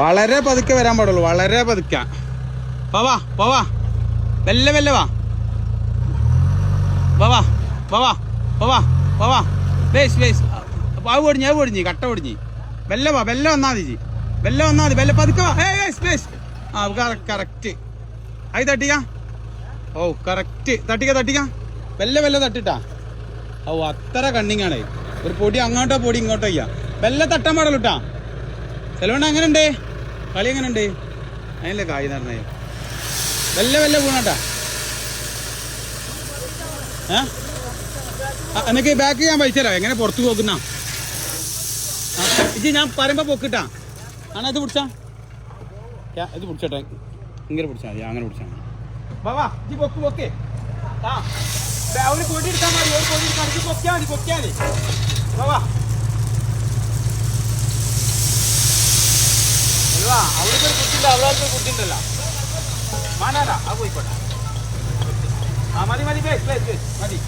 വളരെ പതുക്കെ വരാൻ പാടുള്ളൂ, വളരെ പതുക്കെ. പോവാ പോവാ, വെല്ല വെല്ല വാ, പോവാ പോവാ പോവാ പോവാ. വേസ് വേസ് അത് പൊടിഞ്ഞ് കട്ട പൊടിഞ്ഞ്. വെല്ല വാ, വെല്ല വന്നാ മതി, വെല്ല വന്നാ മതി, വെല്ല പതുക്കെ വാ. ആ കറക്റ്റ്. അത് തട്ടിക്ക. ഓ കറക്റ്റ്, തട്ടിക്ക. വെല്ല തട്ടിട്ടാ. ഓ അത്ര കണ്ണിങ്ങാണ്. ഒരു പൊടി അങ്ങോട്ടോ പൊടി ഇങ്ങോട്ടോ ചെയ്യാ. വെല്ല തട്ടാൻ പാടുള്ളൂ കേട്ടാ. ചെലവണ്ണ എങ്ങനെയുണ്ട് കളി, എങ്ങനെയുണ്ട്? അതിനല്ലേ കായ് നടന്നേ. വെല്ല വീണട്ടാ. എനിക്ക് ബാക്ക് ഞാൻ പൈസ തരാം. എങ്ങനെ പുറത്ത് പോക്കുന്ന ഇത് ഞാൻ പറയുമ്പോ പൊക്കിട്ടാ. ആണോ ഇത് പിടിച്ചാ, ഇത് പിടിച്ചോട്ടെ. ഇങ്ങനെ പിടിച്ചാൽ മതി, അങ്ങനെ പിടിച്ചാൽ മതി. ബാബാ ഇത് പൊക്ക്. ആ ഒരു കൊടി എടുത്താൽ മതി, ഒരു കൊടി എടുക്കാൻ പൊക്കിയാൽ മതി. ബാബാ അല്വാ, അവിടെ ഒരു കുട്ടിണ്ട്, അവിടെ ഒരു കുട്ടിണ്ടല്ലോ. മാനാടാ അത് പോയിക്കോട്ടെ. ആ മതി മതി മതി.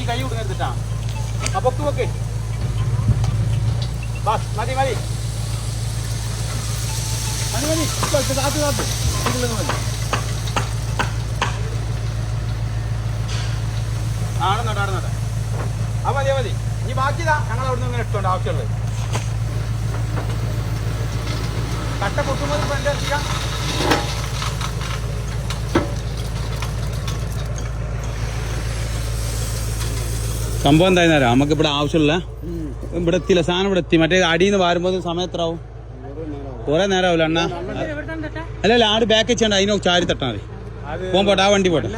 കൈ കൊടുത്തിട്ടാ. ആ പൊക്ക്. ബസ് മതി. താത്ത് ആണെന്നോട്ടെ. ആ മതി. ഇനി ബാക്കിയതാ ഞങ്ങൾ അവിടെ നിന്ന് ഇങ്ങനെ എടുത്തോണ്ട് ആവശ്യമുള്ളത്. കട്ട പൊട്ടുമ്പോൾ ഇപ്പൊ എന്താ ചെയ്യാം? സംഭവം എന്തായിരുന്നാലോ, നമുക്ക് ഇവിടെ ആവശ്യമുള്ള ഇവിടെ എത്തിയില്ല, സാധനം ഇവിടെ എത്തി. മറ്റേ അടിയിൽ നിന്ന് വാരുമ്പോൾ സമയം എത്ര ആവും? കുറെ നേരം ആവില്ല അണ്ണ. അല്ലല്ല, ആട് ബാക്ക് വെച്ചാണ്ട് അതിനോ ചാരി തട്ടാ മതി. പോട്ടെ, ആ വണ്ടി പോട്ടെ.